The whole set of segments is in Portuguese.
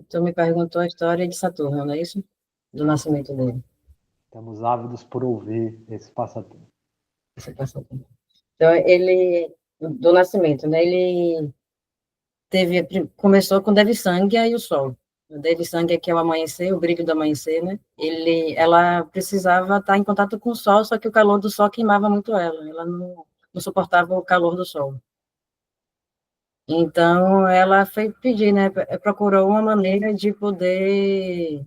Tu me perguntou a história de Saturno, não é isso? Do nascimento dele. Estamos ávidos por ouvir esse passatempo. Esse passatempo. Então, ele, do nascimento, né? Ele começou com Deve Sangue e o Sol. O Deve Sangue é que é o amanhecer, o brilho do amanhecer, né? Ela precisava estar em contato com o Sol, só que o calor do Sol queimava muito ela. Ela não suportava o calor do Sol. Então, ela foi pedir, né? Procurou uma maneira de poder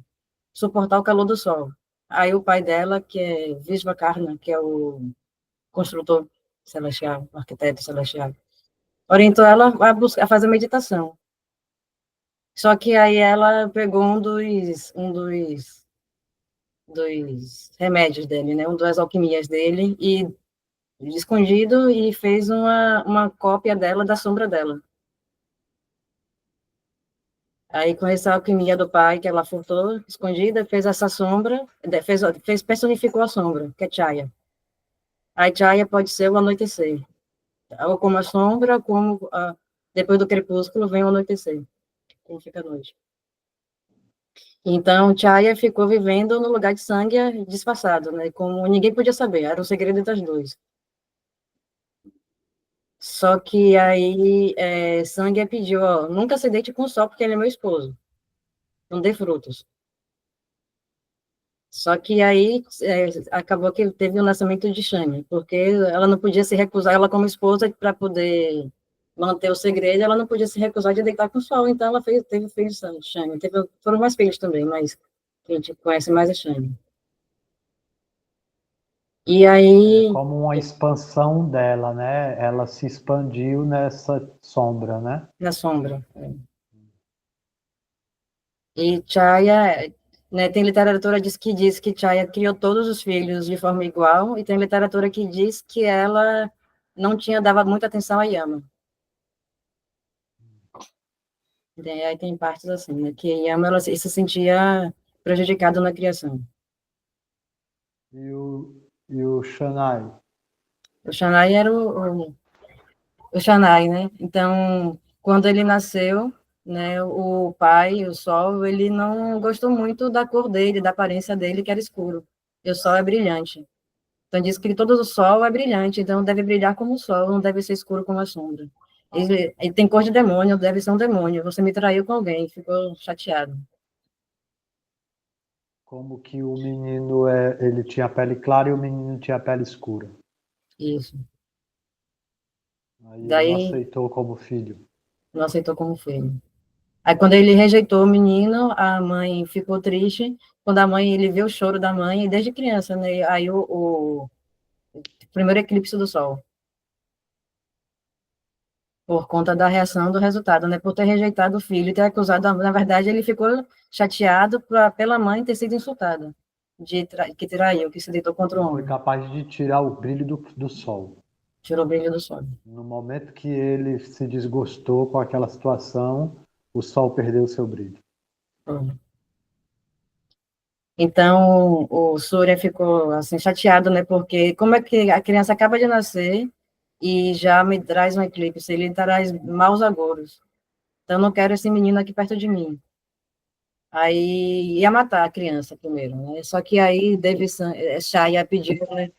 suportar o calor do Sol. Aí o pai dela, que é Vishvakarma, que é o construtor celestial, o arquiteto celestial, orientou ela a fazer meditação. Só que aí ela pegou dos remédios dele, né? Um das alquimias dele, e escondido, e fez uma cópia dela da sombra dela. Aí, com essa alquimia do pai, que ela furtou, escondida, fez essa sombra, personificou a sombra, que é Chaya. A Chaya pode ser o anoitecer, ou como a sombra, depois do crepúsculo vem o anoitecer, como fica a noite. Então, Chaya ficou vivendo no lugar de sangue disfarçado, né? Como ninguém podia saber, era o segredo das duas. Só que aí Sangue pediu, ó, nunca se deite com o sol, porque ele é meu esposo, não dê frutos. Só que aí acabou que teve o nascimento de Shane, porque ela não podia se recusar, ela como esposa, para poder manter o segredo, ela não podia se recusar de deitar com o sol, então ela teve filhos Shane. Foram mais filhos também, mas que a gente conhece mais a Shane. E É aí, como uma expansão dela, né? Ela se expandiu nessa sombra, né? na sombra. E Chaya, né, tem literatura que diz que Chaya criou todos os filhos de forma igual, e tem literatura que diz que ela não dava muita atenção a Yama. Aí tem partes assim, né, que Yama ela se sentia prejudicada na criação. E o Shanai. O Shanai era o Shanai, né? Então, quando ele nasceu, né, o pai, o Sol, ele não gostou muito da cor dele, da aparência dele, que era escuro. E o Sol é brilhante. Então, diz que todo o Sol é brilhante, então deve brilhar como o Sol, não deve ser escuro como a sombra. Ele tem cor de demônio, deve ser um demônio. Você me traiu com alguém, ficou chateado. Como que o menino ele tinha a pele clara e o menino tinha a pele escura. Isso. Aí ele não Daí, aceitou como filho. não aceitou como filho. Aí, quando ele rejeitou o menino, a mãe ficou triste. Quando ele viu o choro da mãe, desde criança, né? Aí o primeiro eclipse do Sol, por conta da reação do resultado, né? Por ter rejeitado o filho e ter acusado, na verdade, ele ficou chateado pela mãe ter sido insultada, que traiu, que se deitou contra o Ele foi homem, capaz de tirar o brilho do sol. tirou o brilho do sol. No momento que ele se desgostou com aquela situação, o sol perdeu o seu brilho. Então, o Surya ficou assim chateado, né? Porque como é que a criança acaba de nascer e já me traz um eclipse? Ele traz maus agouros. Então, eu não quero esse menino aqui perto de mim. Aí ia matar a criança primeiro, né? Só que aí Shaya pediu, né,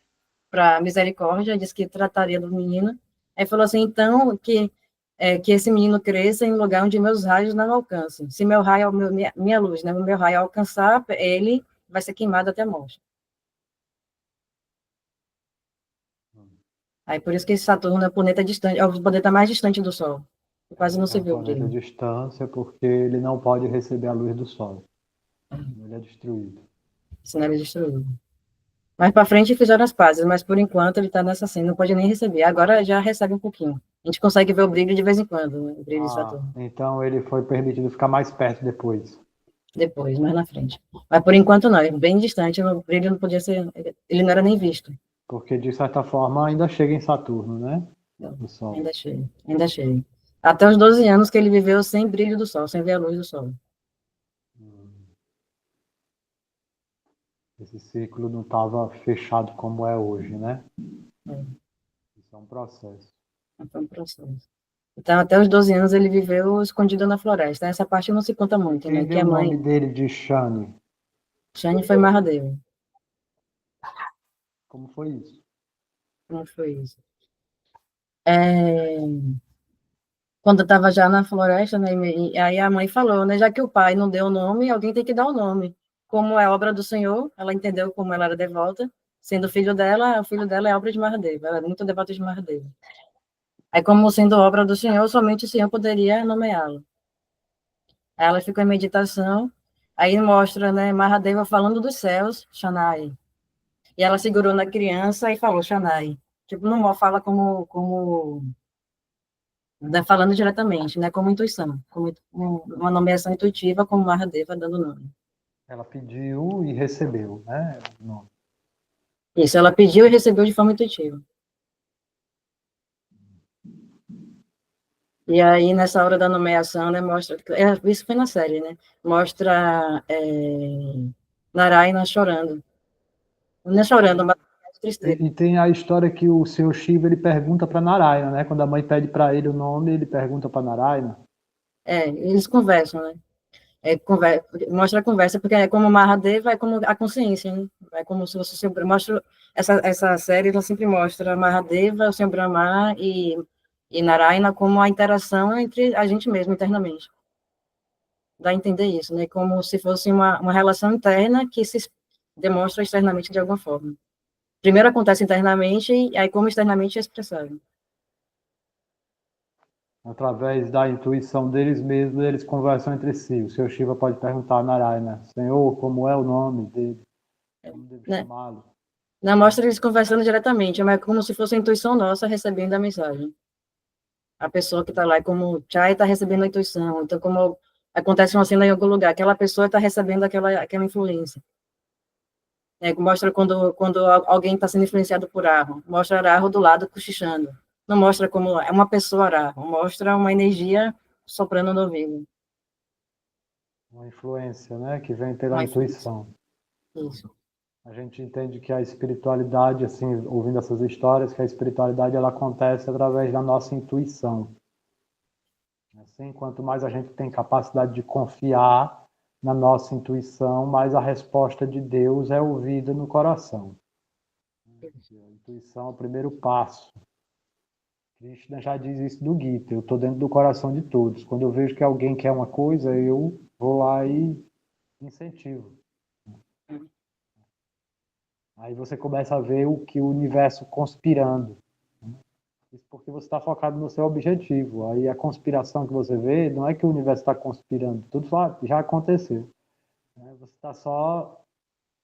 para misericórdia, disse que trataria do menino. Aí falou assim, então, que esse menino cresça em um lugar onde meus raios não alcancem. Se meu raio, minha luz, né, o meu raio alcançar, ele vai ser queimado até a morte. Aí por isso que Saturno é o planeta distante, é o planeta mais distante do Sol. Quase não É se um vê o planeta brilho. de distância porque ele não pode receber a luz do sol. Ele é destruído. Senão ele é destruído. Mais para frente fizeram as pazes, mas por enquanto ele está nessa assim, não pode nem receber. Agora já recebe um pouquinho. A gente consegue ver o brilho de vez em quando, né? O brilho de Ah, Saturno. então ele foi permitido ficar mais perto depois. Depois, mais na frente. Mas por enquanto não, é bem distante, o brilho não podia ser, ele não era nem visto. Porque, de certa forma, ainda chega em Saturno, né? Não, O Sol. ainda cheio, ainda cheio. Até os 12 anos que ele viveu sem brilho do sol, sem ver a luz do sol. Esse ciclo não estava fechado como é hoje, né? É, Isso é um processo. foi um processo. Então, até os 12 anos ele viveu escondido na floresta. Essa parte não se conta muito, Quem né? Que deu a o nome mãe, dele de Shani? Shane, foi Mahadev. Como foi isso? Como foi isso? É, quando eu estava já na floresta, né? E aí a mãe falou, né? Já que o pai não deu o nome, alguém tem que dar o nome. Como é obra do Senhor, ela entendeu como ela era devota. Sendo filho dela, o filho dela é obra de Mahadeva. Ela é muito devota de Mahadeva. Aí, como sendo obra do Senhor, somente o Senhor poderia nomeá-lo. Aí ela ficou em meditação. Aí mostra, né? Mahadeva falando dos céus, Shanai. E ela segurou na criança e falou Shanai. Tipo, não fala como né, falando diretamente, né, como intuição, como uma nomeação intuitiva, como Mahadeva dando nome. Ela pediu e recebeu, né? O nome. Isso, ela pediu e recebeu de forma intuitiva. E aí, nessa hora da nomeação, né, mostra, isso foi na série, né, mostra Narayana chorando. Não é chorando, mas tristeza. E tem a história que o Senhor Shiva ele pergunta para Narayana, né? Quando a mãe pede para ele o nome, ele pergunta para Narayana. Eles conversam, né? Mostra a conversa, porque é como Mahadeva, é como a consciência, né? É como se você sempre mostra, essa série, ela sempre mostra Mahadeva, o Senhor Brahma e Narayana como a interação entre a gente mesmo, internamente. Dá a entender isso, né? Como se fosse uma relação interna que se demonstra externamente de alguma forma. Primeiro acontece internamente, e aí como externamente é expressado. Através da intuição deles mesmos, eles conversam entre si. O Senhor Shiva pode perguntar a Narayana, Senhor, como é o nome dele? Como devo Né? chamá-lo? Não mostra eles conversando diretamente, mas é como se fosse a intuição nossa recebendo a mensagem. A pessoa que está lá é como Chai está recebendo a intuição. Então, como acontece uma cena em algum lugar, aquela pessoa está recebendo aquela influência. Mostra quando alguém está sendo influenciado por Arro. Mostra Arro do lado cochichando. Não mostra como é uma pessoa Arro, mostra uma energia soprando no ouvido. Uma influência, né? Que vem pela Uma influência. intuição. Isso. A gente entende que a espiritualidade, assim, ouvindo essas histórias, que a espiritualidade ela acontece através da nossa intuição. Assim, quanto mais a gente tem capacidade de confiar na nossa intuição, mais a resposta de Deus é ouvida no coração. A intuição é o primeiro passo. Krishna já diz isso do Gita, eu estou dentro do coração de todos. Quando eu vejo que alguém quer uma coisa, eu vou lá e incentivo. Aí você começa a ver o que o universo conspirando. Isso porque você está focado no seu objetivo. Aí a conspiração que você vê, não é que o universo está conspirando, tudo já aconteceu. Você está só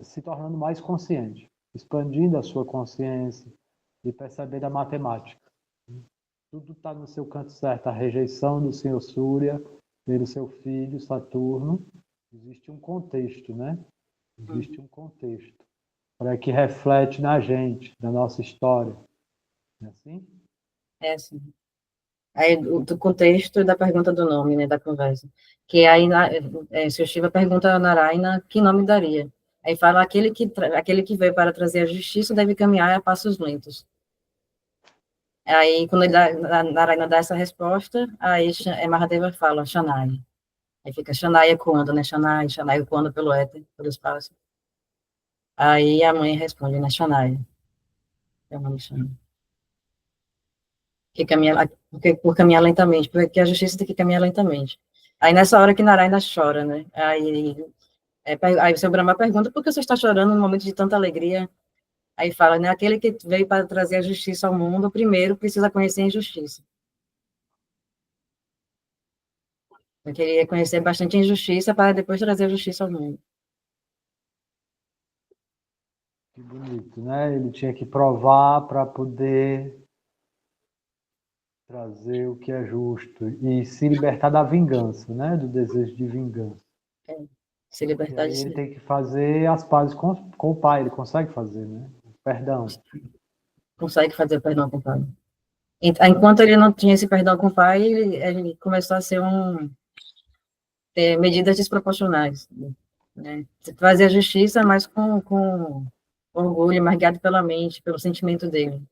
se tornando mais consciente, expandindo a sua consciência e percebendo a matemática. Tudo está no seu canto certo. A rejeição do Senhor Súria pelo seu filho Saturno, existe um contexto, né? Existe um contexto para que reflete na gente, na nossa história. Não é assim? É assim. Aí, do contexto da pergunta do nome, né, da conversa. Que aí, se o Shiva pergunta a Narayana que nome daria. Aí fala, aquele que veio para trazer a justiça deve caminhar a passos lentos. Aí, quando Narayana dá essa resposta, aí Mahadeva fala, Shanai. Aí fica Shanai ecoando, né, Shanai, Shanai ecoando pelo éter, pelo espaço. Aí a mãe responde, né, Shanai. É o nome Shanai. Por caminhar lentamente, porque a justiça tem que caminhar lentamente. Aí nessa hora que Narayana chora, né? Aí o seu Brahma pergunta por que você está chorando num momento de tanta alegria? Aí fala, né? Aquele que veio para trazer a justiça ao mundo, primeiro precisa conhecer a injustiça. Eu queria conhecer bastante a injustiça para depois trazer a justiça ao mundo. Que bonito, né? Ele tinha que provar para poder trazer o que é justo e se libertar da vingança, né? Do desejo de vingança. É, se E libertar aí de ele si. tem que fazer as pazes com o pai, ele consegue fazer, né? Perdão. Consegue fazer perdão com o pai. Enquanto ele não tinha esse perdão com o pai, ele começou a ter medidas desproporcionais, né? Fazer a justiça, mas com orgulho, mas guiado pela mente, pelo sentimento dele.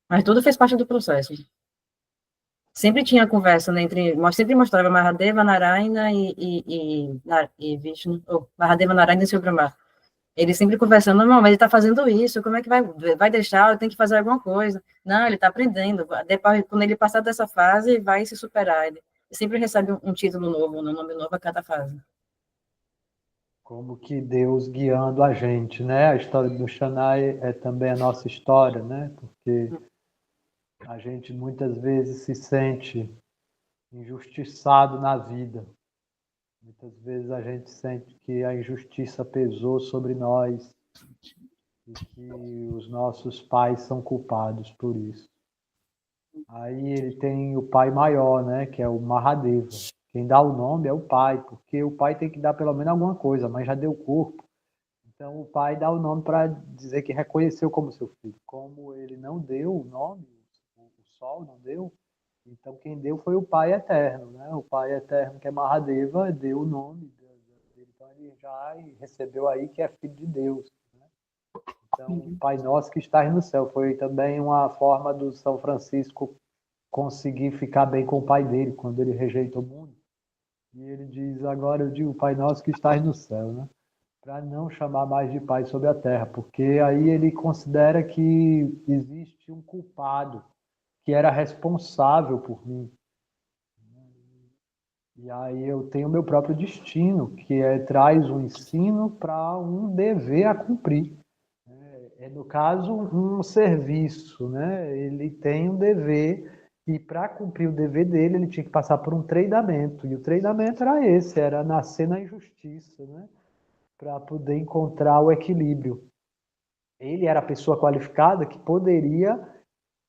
Mas tudo fez parte do processo. Sempre tinha conversa, né, sempre mostrava Mahadeva, Narayana e Vishnu, ou Mahadeva, Narayana e Shri Brahma. Ele sempre conversando, não, mas ele está fazendo isso, como é que vai deixar? Ele tem que fazer alguma coisa. Não, ele está aprendendo. Depois, quando ele passar dessa fase, vai se superar. Ele sempre recebe um título novo, um nome novo a cada fase. Como que Deus guiando a gente, né? A história do Xanai é também a nossa história, né? Porque a gente muitas vezes se sente injustiçado na vida. Muitas vezes a gente sente que a injustiça pesou sobre nós e que os nossos pais são culpados por isso. Aí ele tem o pai maior, né? Que é o Mahadeva. Quem dá o nome é o pai, porque o pai tem que dar pelo menos alguma coisa, a mãe já deu o corpo. Então, o pai dá o nome para dizer que reconheceu como seu filho. Como ele não deu o nome, o sol não deu, então quem deu foi o Pai Eterno. Né? O Pai Eterno, que é Mahadeva, deu o nome dele. Então, ele já recebeu aí que é filho de Deus. Né? Então, Pai Nosso que estás no céu. Foi também uma forma do São Francisco conseguir ficar bem com o pai dele, quando ele rejeita o mundo. E ele diz, agora eu digo, Pai Nosso que estás no céu. Né? Para não chamar mais de pai sobre a terra, porque aí ele considera que existe um culpado que era responsável por mim. E aí eu tenho meu próprio destino, que traz um ensino para um dever a cumprir. No caso, um serviço, né? Ele tem um dever e para cumprir o dever dele, ele tinha que passar por um treinamento. E o treinamento era esse, era nascer na injustiça, né? Para poder encontrar o equilíbrio. Ele era a pessoa qualificada que poderia,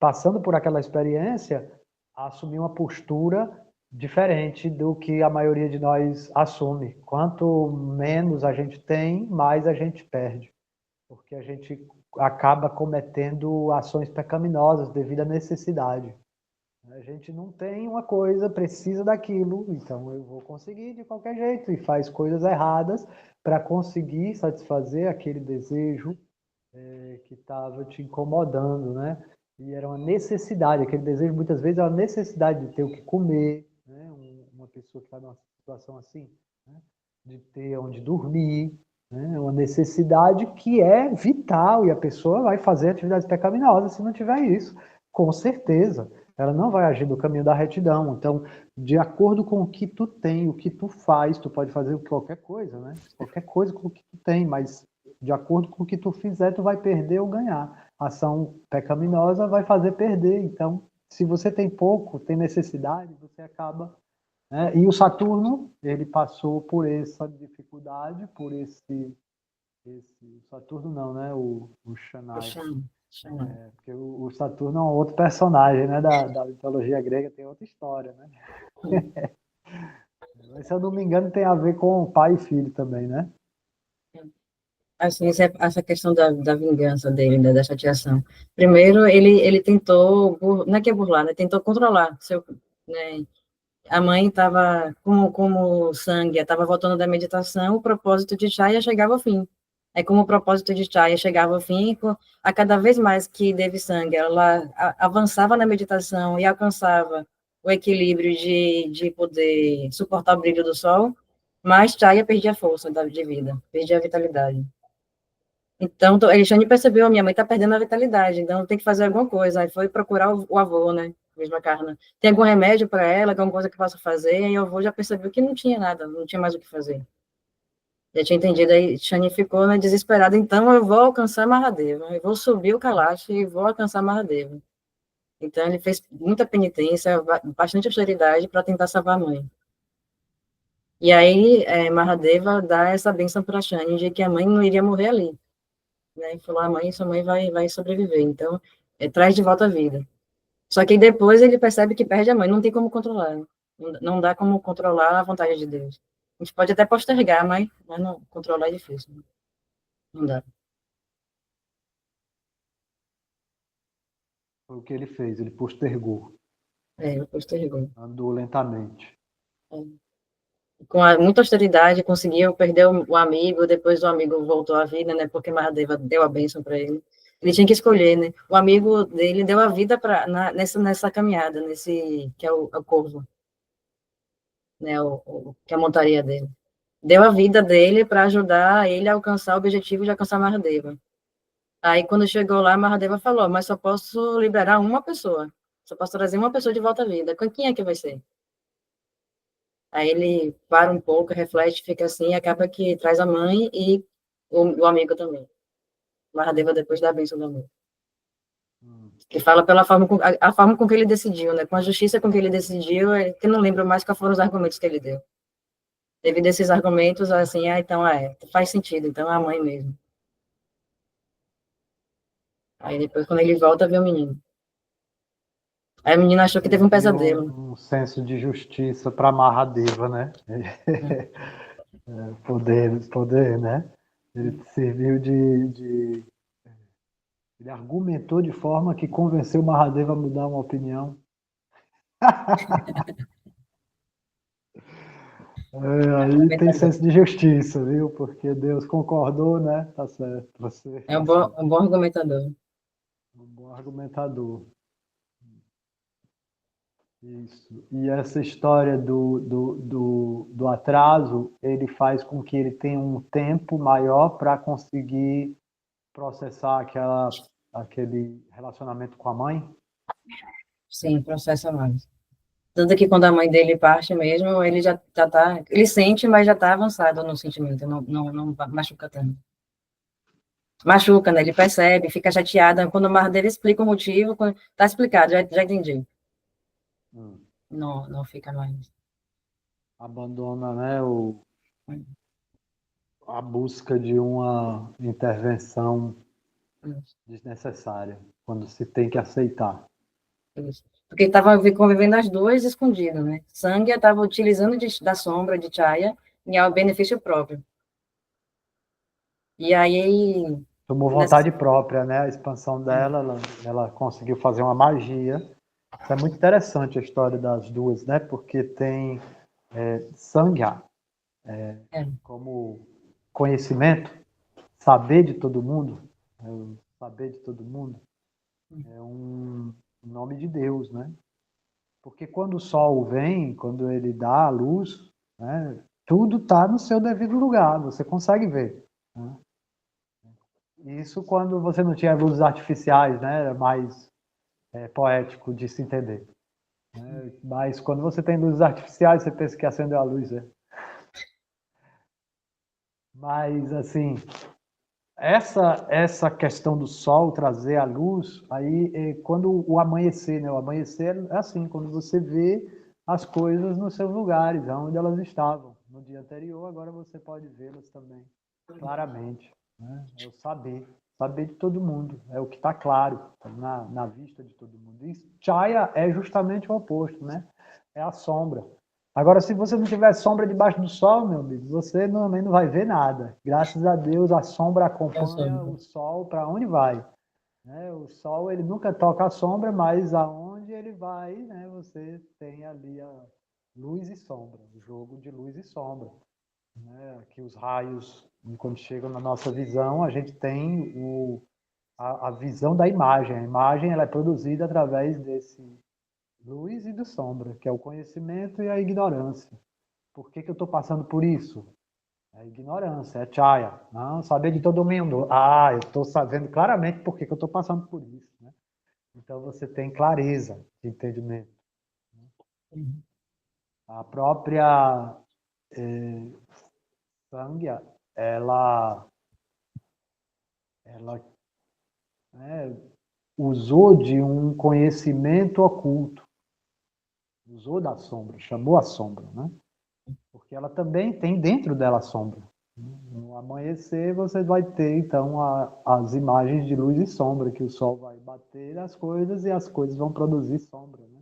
passando por aquela experiência, assumir uma postura diferente do que a maioria de nós assume. Quanto menos a gente tem, mais a gente perde, porque a gente acaba cometendo ações pecaminosas devido à necessidade. A gente não tem uma coisa, precisa daquilo, então eu vou conseguir de qualquer jeito e faz coisas erradas para conseguir satisfazer aquele desejo que estava te incomodando, né? E era uma necessidade, aquele desejo muitas vezes é uma necessidade de ter o que comer, né? Uma pessoa que está numa situação assim, né? De ter onde dormir, né? Uma necessidade que é vital e a pessoa vai fazer atividades pecaminosas se não tiver isso, com certeza. Ela não vai agir do caminho da retidão. Então, de acordo com o que tu tem, o que tu faz, tu pode fazer qualquer coisa, né? Qualquer coisa com o que tu tem, mas de acordo com o que tu fizer, tu vai perder ou ganhar. A ação pecaminosa vai fazer perder. Então, se você tem pouco, tem necessidade, você acaba... Né? E o Saturno, ele passou por essa dificuldade, por esse Saturno não, né? O Xanai. Porque o Saturno é um outro personagem, né? Da mitologia grega, tem outra história, né? Mas, se eu não me engano, tem a ver com pai e filho também, né? Assim, essa questão da vingança dele, né, da chateação. Primeiro, ele tentou, não é que é burlar, né, tentou controlar né, a mãe estava, como sangue, estava voltando da meditação, o propósito de Chaya chegava ao fim. É como o propósito de Chaya chegava ao fim, a cada vez mais que Devi Sangue, ela avançava na meditação e alcançava o equilíbrio de poder suportar o brilho do sol, mais Chaya perdia a força de vida, perdia a vitalidade. Então, Alexandre percebeu, minha mãe está perdendo a vitalidade, então tem que fazer alguma coisa. Aí foi procurar o avô, né? Mesma carne. Tem algum remédio para ela, alguma coisa que eu possa fazer? E o avô já percebeu que não tinha nada, não tinha mais o que fazer. Já tinha entendido, aí Shani ficou, né, desesperada. Então, eu vou alcançar Mahadeva, eu vou subir o Kailash e vou alcançar Mahadeva. Então, ele fez muita penitência, bastante austeridade para tentar salvar a mãe. E aí, Mahadeva dá essa bênção para Shani de que a mãe não iria morrer ali. Né, e falou, a mãe, sua mãe vai sobreviver, então, traz de volta a vida. Só que depois ele percebe que perde a mãe, não tem como controlar, não dá como controlar a vontade de Deus. A gente pode até postergar, mas não, controlar é difícil, não dá. Foi o que ele fez, ele postergou, Ele postergou. andou lentamente. Com muita austeridade, conseguiu perder o amigo, depois o amigo voltou à vida, né, porque Mahadeva deu a bênção para ele. Ele tinha que escolher, né? O amigo dele deu a vida nessa caminhada, que é o Corvo, né? Que é a montaria dele. Deu a vida dele para ajudar ele a alcançar o objetivo de alcançar Mahadeva. Aí, quando chegou lá, Mahadeva falou, mas só posso liberar uma pessoa. Só posso trazer uma pessoa de volta à vida. Com quem é que vai ser? Aí ele para um pouco, reflete, fica assim, e acaba que traz a mãe e o amigo também. Mahadeva depois dá a bênção do amigo. Que fala pela forma a forma com que ele decidiu, né? Com a justiça com que ele decidiu, que eu não lembro mais quais foram os argumentos que ele deu. Devido a esses argumentos, assim, então, faz sentido, então é a mãe mesmo. Aí depois, quando ele volta, vê o menino. Aí a menina achou que teve um pesadelo. Um senso de justiça para Mahadeva, né? Poder, né? Ele serviu Ele argumentou de forma que convenceu Mahadeva a mudar uma opinião. Aí tem senso de justiça, viu? Porque Deus concordou, né? Tá certo. Você É um bom argumentador. Um bom argumentador. Isso. E essa história do atraso, ele faz com que ele tenha um tempo maior para conseguir processar aquele relacionamento com a mãe? Sim, processa mais. Tanto que quando a mãe dele parte mesmo, ele já tá. Ele sente, mas já está avançado no sentimento, não machuca tanto. Machuca, né? Ele percebe, fica chateada. Quando o Mahadeva explica o motivo, tá explicado, já entendi. Não fica mais. Abandona, né, a busca de uma intervenção desnecessária, quando se tem que aceitar. Isso. Porque estava convivendo as duas escondidas, né? Sangha estava utilizando da sombra de Chaya em ao benefício próprio. E aí... Tomou vontade própria, né? A expansão dela, ela conseguiu fazer uma magia. Isso é muito interessante a história das duas, né? Porque tem Sangha como conhecimento, saber de todo mundo, saber de todo mundo é um nome de Deus, né? Porque quando o sol vem, quando ele dá a luz, né, tudo está no seu devido lugar, você consegue ver. Né? Isso quando você não tinha luzes artificiais, né? Era mais poético de se entender. Né? Mas quando você tem luzes artificiais, você pensa que acendeu a luz. Né? Mas, assim, essa questão do sol trazer a luz, aí quando o amanhecer, né? O amanhecer é assim, quando você vê as coisas nos seus lugares, onde elas estavam no dia anterior, agora você pode vê-las também claramente. Né? É o saber de todo mundo, é o que está claro na vista de todo mundo. E Chaya é justamente o oposto, né? É a sombra. Agora, se você não tiver sombra debaixo do sol, meu amigo, você também não vai ver nada. Graças a Deus, a sombra acompanha o sol para onde vai. Né? O sol, ele nunca toca a sombra, mas aonde ele vai, né, você tem ali a luz e sombra, o jogo de luz e sombra. Né? Aqui os raios, quando chegam na nossa visão, a gente tem a visão da imagem. A imagem ela é produzida através desse luz e de sombra, que é o conhecimento e a ignorância. Por que eu estou passando por isso? É ignorância, é Chaya. Não, saber de todo mundo. Eu estou sabendo claramente por que eu estou passando por isso. Né? Então você tem clareza de entendimento. A própria Sangha, ela usou de um conhecimento oculto. Usou da sombra, chamou a sombra, né? Porque ela também tem dentro dela a sombra. No amanhecer você vai ter, então, as imagens de luz e sombra, que o sol vai bater as coisas e as coisas vão produzir sombra. Né?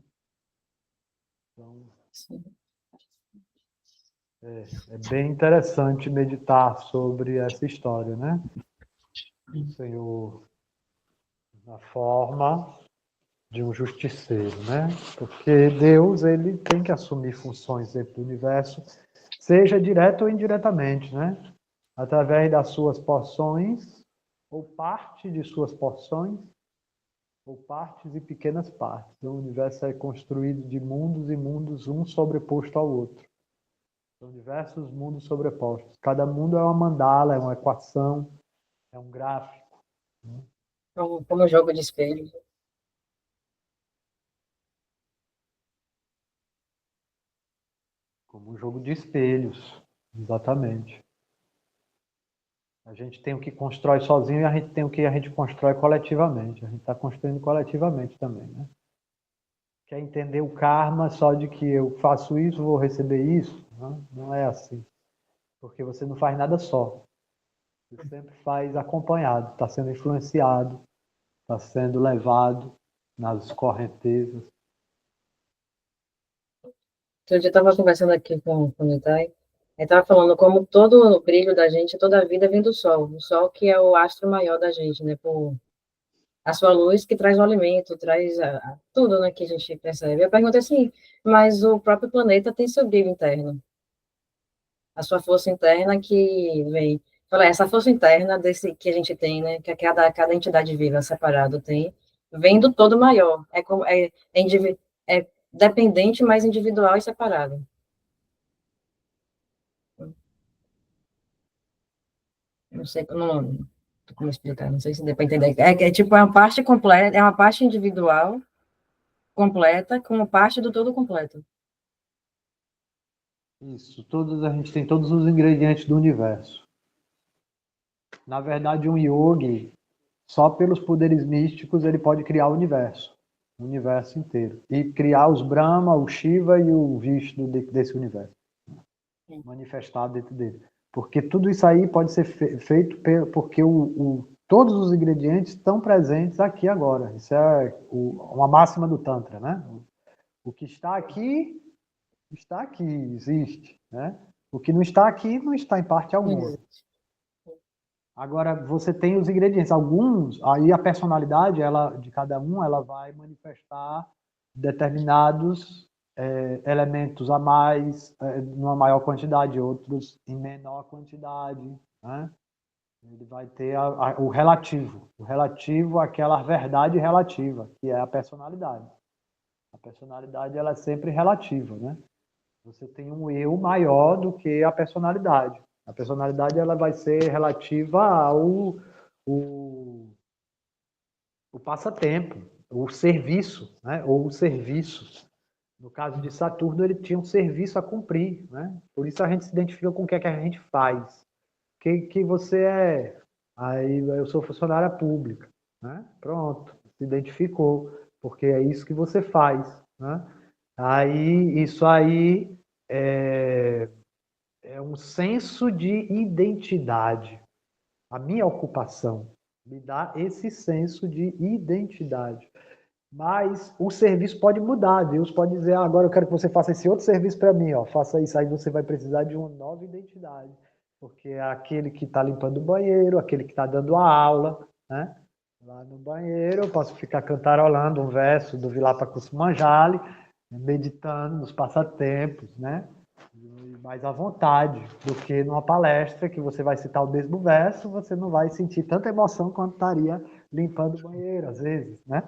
Então, é bem interessante meditar sobre essa história, né? O Senhor, na forma de um justiceiro, né? Porque Deus, ele tem que assumir funções dentro do universo, seja direto ou indiretamente, né? Através das suas porções, ou parte de suas porções, ou partes e pequenas partes. Então, o universo é construído de mundos e mundos, um sobreposto ao outro. São diversos mundos sobrepostos. Cada mundo é uma mandala, é uma equação, é um gráfico. Como jogo de espelho. Como um jogo de espelhos. Exatamente. A gente tem o que constrói sozinho e a gente tem o que a gente constrói coletivamente. A gente está construindo coletivamente também, né? Quer entender o karma só de que eu faço isso, vou receber isso? Não, não é assim. Porque você não faz nada só. Você sempre faz acompanhado, está sendo influenciado, está sendo levado nas correntezas. Outro dia eu estava conversando aqui com o Nitai, ele estava falando como todo o brilho da gente, toda a vida vem do Sol. O Sol que é o astro maior da gente, né? Por a sua luz que traz o alimento, traz tudo, né, que a gente percebe. Eu pergunto assim, mas o próprio planeta tem seu brilho interno, a sua força interna que vem. Fala, essa força interna desse que a gente tem, né, que cada entidade viva separado tem, vem do todo maior. É dependente, mas individual e separado. Não sei como explicar, não sei se deu para entender. Tipo, é uma parte completa, é uma parte individual completa com uma parte do todo completo. Isso, a gente tem todos os ingredientes do universo. Na verdade, um yogi, só pelos poderes místicos, ele pode criar o universo inteiro. E criar os Brahma, o Shiva e o Vishnu desse universo. Manifestado dentro dele. Porque tudo isso aí pode ser feito porque todos os ingredientes estão presentes aqui agora. Isso é uma máxima do Tantra, né? O que está aqui existe, né? O que não está aqui não está em parte alguma. Agora, você tem os ingredientes. Alguns, aí a personalidade de cada um, ela vai manifestar determinados elementos a mais, numa maior quantidade, outros em menor quantidade, né? Ele vai ter o relativo àquela verdade relativa, que é a personalidade. A personalidade, ela é sempre relativa, né? Você tem um eu maior do que a personalidade. A personalidade, ela vai ser relativa o passatempo, o serviço, né? Ou os serviços. No caso de Saturno, ele tinha um serviço a cumprir, né? Por isso a gente se identifica com o que é que a gente faz. O que você é? Aí eu sou funcionária pública, né? Pronto, se identificou, porque é isso que você faz, né? Aí isso aí é um senso de identidade. A minha ocupação me dá esse senso de identidade. Mas o serviço pode mudar. Deus pode dizer, agora eu quero que você faça esse outro serviço para mim, ó. Faça isso. Aí você vai precisar de uma nova identidade. Porque é aquele que está limpando o banheiro, aquele que está dando a aula, né? Lá no banheiro eu posso ficar cantarolando um verso do Vilapa Kusumanjali, meditando nos passatempos, né? Mais à vontade do que numa palestra que você vai citar o mesmo verso, você não vai sentir tanta emoção quanto estaria limpando o banheiro, às vezes, né?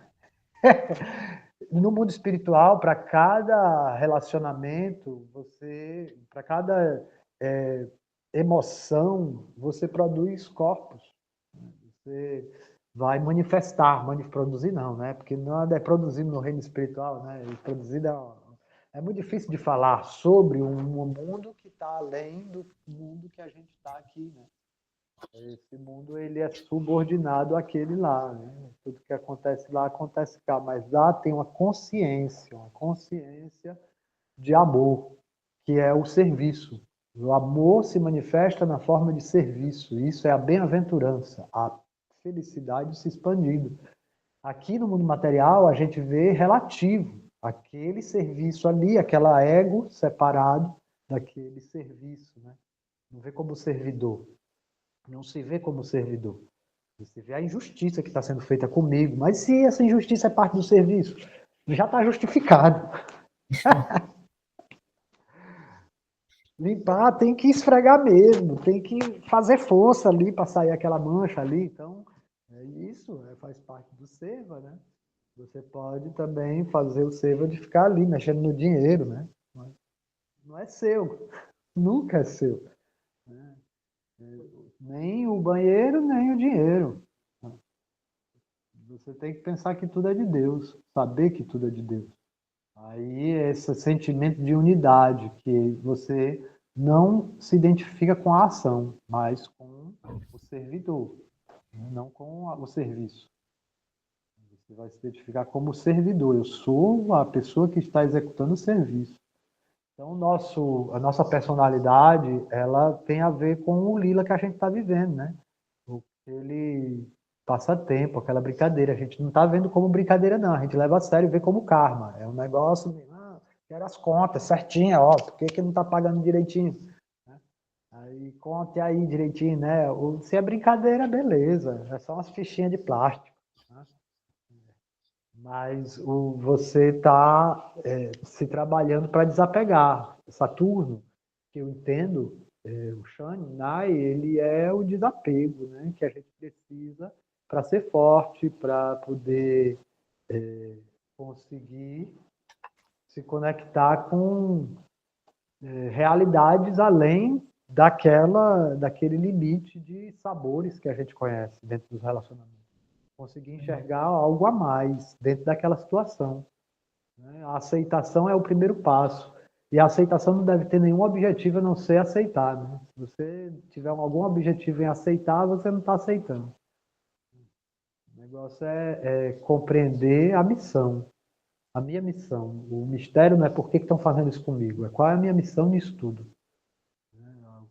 No mundo espiritual, para cada relacionamento, para cada emoção, você produz corpos. Você vai manifestar, produzir não, né? Porque nada é produzido no reino espiritual, né? Produzido é muito difícil de falar sobre um mundo que está além do mundo que a gente está aqui, né? Esse mundo, ele é subordinado àquele lá, né? Tudo que acontece lá acontece cá, mas lá tem uma consciência de amor, que é o serviço. O amor se manifesta na forma de serviço. Isso é a bem-aventurança, a felicidade se expandindo. Aqui no mundo material, a gente vê relativo, aquele serviço ali, aquela ego separado daquele serviço, né? Não vê como servidor. Não se vê como servidor. Você vê a injustiça que está sendo feita comigo. Mas se essa injustiça é parte do serviço, já está justificado. Limpar tem que esfregar mesmo, tem que fazer força ali para sair aquela mancha ali. Então, isso faz parte do seva, né? Você pode também fazer o seva de ficar ali, mexendo no dinheiro, né? Não é seu, nunca é seu, né? Nem o banheiro, nem o dinheiro. Você tem que pensar que tudo é de Deus, saber que tudo é de Deus. Aí esse sentimento de unidade, que você não se identifica com a ação, mas com o servidor, não com o serviço. Você vai se identificar como servidor. Eu sou a pessoa que está executando o serviço. Então, a nossa personalidade, ela tem a ver com o lila que a gente está vivendo, né? Ele passa tempo, aquela brincadeira. A gente não está vendo como brincadeira, não. A gente leva a sério e vê como karma. É um negócio, quero as contas certinha, ó. Por que não está pagando direitinho? Aí conte aí direitinho, né? Se é brincadeira, beleza. É só umas fichinhas de plástico. Né? Mas você está se trabalhando para desapegar. Saturno, que eu entendo, o Shani, Nai, ele é o desapego, né? Que a gente precisa para ser forte, para poder conseguir se conectar com realidades além daquele limite de sabores que a gente conhece dentro dos relacionamentos. Conseguir enxergar algo a mais dentro daquela situação. A aceitação é o primeiro passo. E a aceitação não deve ter nenhum objetivo a não ser aceitar. Né? Se você tiver algum objetivo em aceitar, você não está aceitando. O negócio é compreender a missão. A minha missão. O mistério não é por que estão fazendo isso comigo, é qual é a minha missão nisso tudo.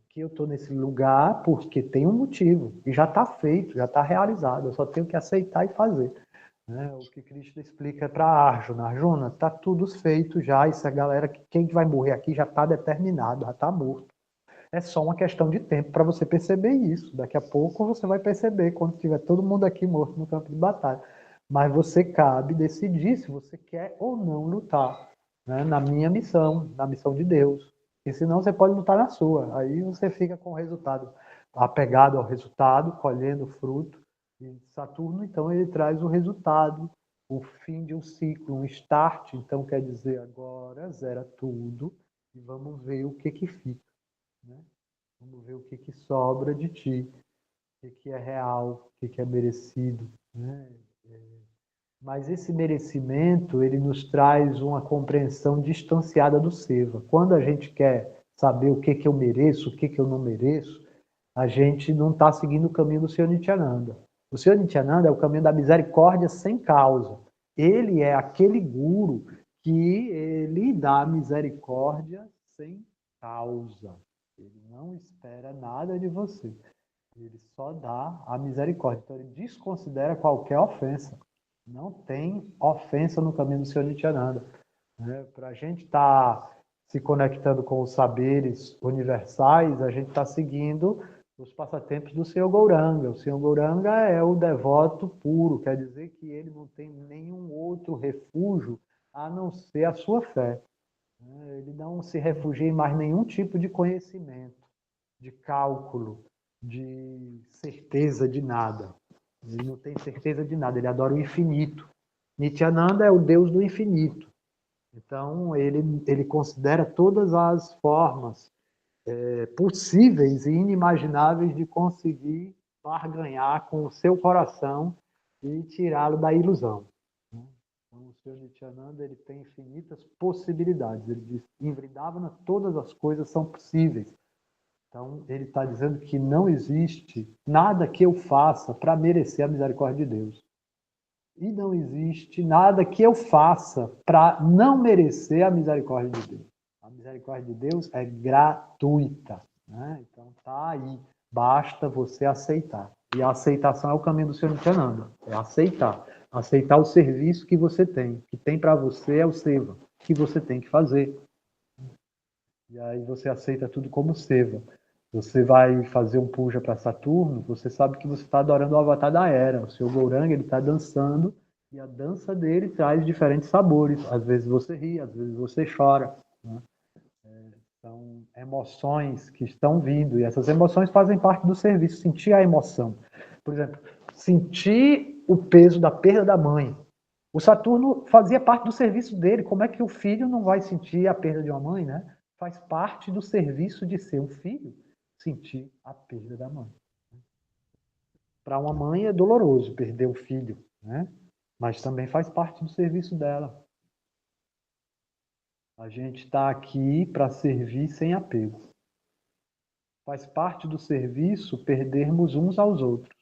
Que eu estou nesse lugar porque tem um motivo. E já está feito, já está realizado. Eu só tenho que aceitar e fazer. O que Cristo explica para Arjuna. Arjuna, está tudo feito já. Isso a galera, quem vai morrer aqui já está determinado, já está morto. É só uma questão de tempo para você perceber isso. Daqui a pouco você vai perceber quando tiver todo mundo aqui morto no campo de batalha. Mas você cabe decidir se você quer ou não lutar, né? Na minha missão, na missão de Deus. E senão você pode lutar na sua. Aí você fica com o resultado, apegado ao resultado, colhendo fruto. E Saturno, então, ele traz o resultado, o fim de um ciclo, um start. Então, quer dizer, agora zera tudo e vamos ver o que fica. Né? Vamos ver o que sobra de ti, o que é real, o que é merecido. Né? Mas esse merecimento, ele nos traz uma compreensão distanciada do seva. Quando a gente quer saber o que eu mereço, o que eu não mereço, a gente não está seguindo o caminho do Senhor Nityananda. O Senhor Nityananda é o caminho da misericórdia sem causa. Ele é aquele guru que ele dá misericórdia sem causa. Ele não espera nada de você. Ele só dá a misericórdia. Então, ele desconsidera qualquer ofensa. Não tem ofensa no caminho do Senhor Nityananda. Para a gente estar se conectando com os saberes universais, a gente está seguindo os passatempos do Senhor Gauranga. O Senhor Gauranga é o devoto puro, quer dizer que ele não tem nenhum outro refúgio a não ser a sua fé. Ele não se refugia em mais nenhum tipo de conhecimento, de cálculo, de certeza de nada. Ele não tem certeza de nada, ele adora o infinito. Nityananda é o Deus do infinito. Então, ele considera todas as formas possíveis e inimagináveis de conseguir barganhar com o seu coração e tirá-lo da ilusão. Então, o Senhor Nityananda, ele tem infinitas possibilidades. Ele diz, em Vrindavana todas as coisas são possíveis. Então, ele está dizendo que não existe nada que eu faça para merecer a misericórdia de Deus. E não existe nada que eu faça para não merecer a misericórdia de Deus. A misericórdia de Deus é gratuita. Né? Então, está aí. Basta você aceitar. E a aceitação é o caminho do Senhor Nityananda. É aceitar. Aceitar o serviço que você tem. O que tem para você é o seva, que você tem que fazer. E aí você aceita tudo como seva. Você vai fazer um puja para Saturno, você sabe que você está adorando o avatar da Era. O seu Gauranga, ele está dançando, e a dança dele traz diferentes sabores. Às vezes você ri, às vezes você chora. Né? São emoções que estão vindo, e essas emoções fazem parte do serviço. Sentir a emoção. Por exemplo, sentir o peso da perda da mãe. O Saturno fazia parte do serviço dele. Como é que o filho não vai sentir a perda de uma mãe, né? Faz parte do serviço de ser um filho sentir a perda da mãe. Para uma mãe é doloroso perder o filho, né? Mas também faz parte do serviço dela. A gente está aqui para servir sem apego. Faz parte do serviço perdermos uns aos outros.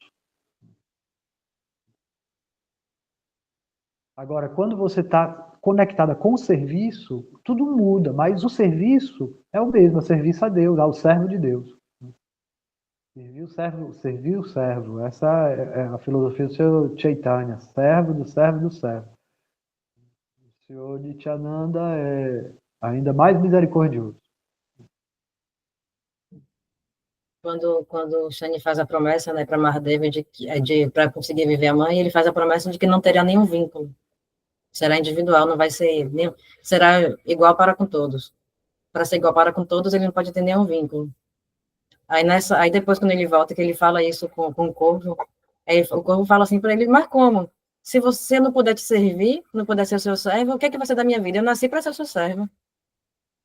Agora, quando você está conectada com o serviço, tudo muda, mas o serviço é o mesmo, é serviço a Deus, ao servo de Deus. Servir o servo, servir o servo. Essa é a filosofia do Senhor Chaitanya, servo do servo do servo. O Senhor Nityananda é ainda mais misericordioso. Quando o Shani faz a promessa, né, para Mahadeva para conseguir viver a mãe, ele faz a promessa de que não terá nenhum vínculo. Será individual, não vai ser será igual para com todos. Para ser igual para com todos, ele não pode ter nenhum vínculo. Aí depois quando ele volta, que ele fala isso com o corvo, aí o corvo fala assim para ele: mas como? Se você não puder te servir, não puder ser o seu servo, o que é que vai ser da minha vida? Eu nasci para ser seu servo.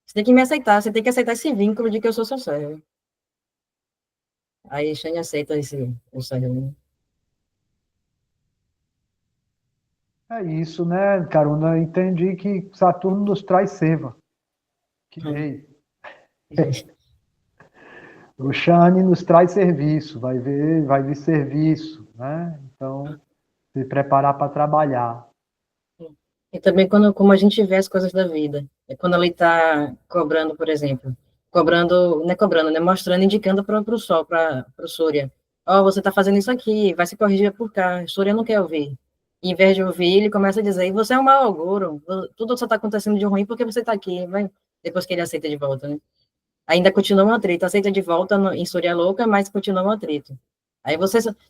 Você tem que me aceitar, você tem que aceitar esse vínculo de que eu sou seu servo. Aí Shane aceita o servo. É isso, né, Caruna? Entendi que Saturno nos traz seva. Que rei. O Shani nos traz serviço, vai vir serviço, né? Então, se preparar para trabalhar. E também como a gente vê as coisas da vida. É quando ele está cobrando, por exemplo, não é cobrando, né? Mostrando, indicando para o Sol, para o Surya. Ó, você está fazendo isso aqui, vai se corrigir por cá. O Surya não quer ouvir. E, em vez de ouvir, ele começa a dizer: e você é um mau auguro, tudo só está acontecendo de ruim porque você está aqui. Vai. Depois que ele aceita de volta, né? Ainda continua um atrito, aceita de volta em Surya Louca, mas continua um atrito. Aí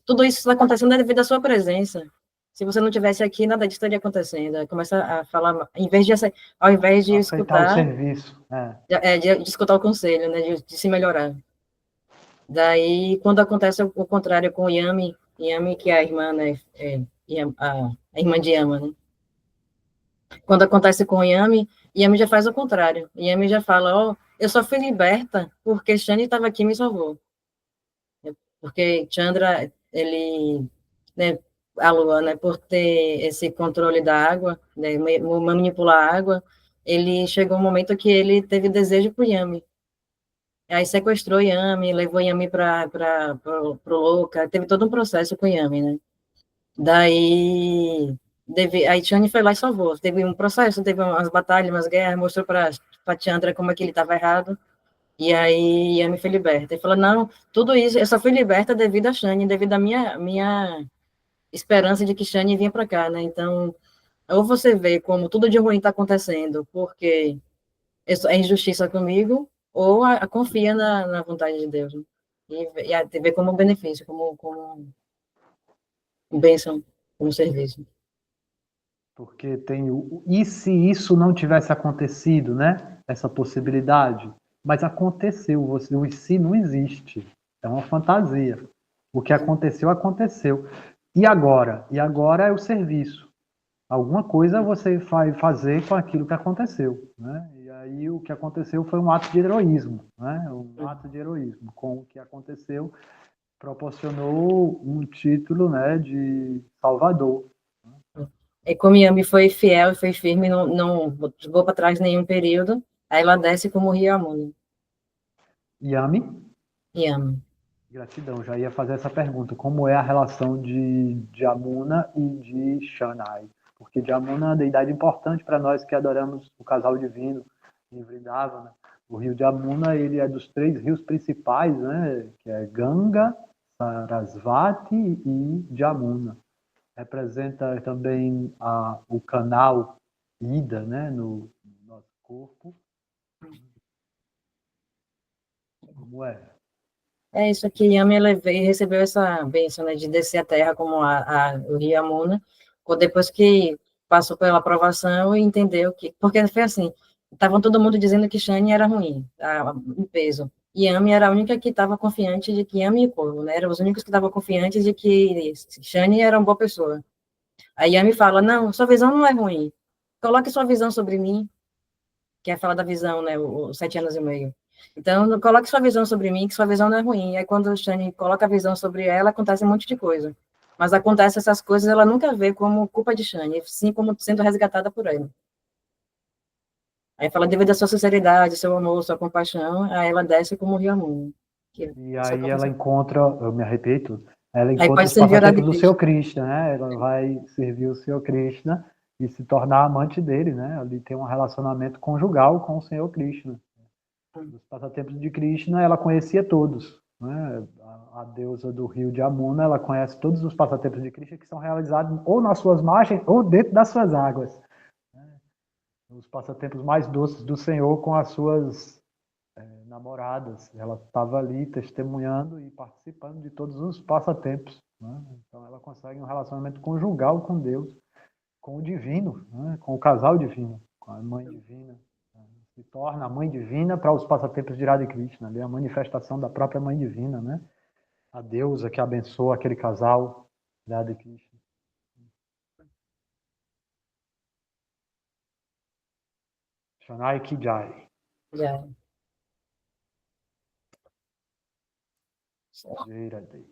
tudo isso está acontecendo devido à sua presença. Se você não tivesse aqui, nada disso estaria acontecendo. Aí começa a falar, ao invés de Aceitar o escutar, serviço. de escutar o conselho, né, de se melhorar. Daí, quando acontece o contrário com Yami, que é a irmã, né, a irmã de Yama, né? Quando acontece com Yami já faz o contrário. Yami já fala: ó, eu só fui liberta porque Shani estava aqui e me salvou. Porque Chandra, ele, né, a Lua, né, por ter esse controle da água, né, manipular a água, ele chegou um momento que ele teve desejo por Yami. Aí sequestrou Yami, levou Yami para pro Louca, teve todo um processo com Yami, né? Daí, aí Chani foi lá e salvou. Teve um processo, teve umas batalhas, umas guerras, mostrou para Chandra como é que ele estava errado. E aí Yami foi liberta. Ele falou: não, tudo isso, eu só fui liberta devido a Shani, devido à minha esperança de que Shani vinha para cá, né? Então, ou você vê como tudo de ruim está acontecendo porque é injustiça comigo, ou confia na vontade de Deus, né? E vê como benefício, como bênção, como serviço. Porque tem o e se isso não tivesse acontecido, né? Essa possibilidade. Mas aconteceu, o e se não existe. É uma fantasia. O que aconteceu, aconteceu. E agora? E agora é o serviço. Alguma coisa você vai fazer com aquilo que aconteceu, né? E aí o que aconteceu foi um ato de heroísmo, né? Um ato de heroísmo. Com o que aconteceu, proporcionou um título, né, de Salvador. E como Yami foi fiel e foi firme, não vou para trás nenhum período, aí ela desce como Rio Amuna. Yami? Yami. Gratidão, já ia fazer essa pergunta. Como é a relação de Jamuna e de Shanai? Porque Jamuna é uma deidade importante para nós que adoramos o casal divino em Vrindavana. O rio Jamuna, ele é dos 3 rios principais, né? Que é Ganga, Sarasvati e Jamuna. Representa também o canal Ida, né? No nosso corpo. Como é? É isso aqui, Yami recebeu essa bênção, né, de descer a terra como o Rio Amuna, depois que passou pela aprovação e entendeu que... Porque foi assim, estavam todo mundo dizendo que Shani era ruim, em peso. Yami era a única que estava confiante de que Yami e Corvo, né? Eram os únicos que estavam confiantes de que Shani era uma boa pessoa. Aí Yami fala, não, sua visão não é ruim. Coloque sua visão sobre mim, que é falar da visão, né? Os 7 anos e meio. Então, coloque sua visão sobre mim, que sua visão não é ruim. E aí, quando o Shani coloca a visão sobre ela, acontece um monte de coisa. Mas acontece essas coisas, ela nunca vê como culpa de Shani, sim como sendo resgatada por ele. Aí fala, devido à sua sinceridade, seu amor, sua compaixão, aí ela desce como o rio Amun. E aí ela encontra, eu me arrepiei tudo, ela Aí encontra pode os servir orar de passatempos do Senhor Cristo. Krishna, né? Ela vai servir o Senhor Krishna e se tornar amante dele, né? Ali tem um relacionamento conjugal com o Senhor Krishna. Os passatempos de Krishna, ela conhecia todos, né? A deusa do rio de Amuna, ela conhece todos os passatempos de Krishna que são realizados ou nas suas margens ou dentro das suas águas. Os passatempos mais doces do Senhor com as suas namoradas. Ela estava ali testemunhando e participando de todos os passatempos. Né? Então ela consegue um relacionamento conjugal com Deus, com o divino, né? Com o casal divino, com a mãe divina. Né? Se torna a mãe divina para os passatempos de Radha Krishna, ali, a manifestação da própria mãe divina, né? A deusa que abençoa aquele casal, Radha Krishna. Shanai Ki Jai. Já. Jai Radhe.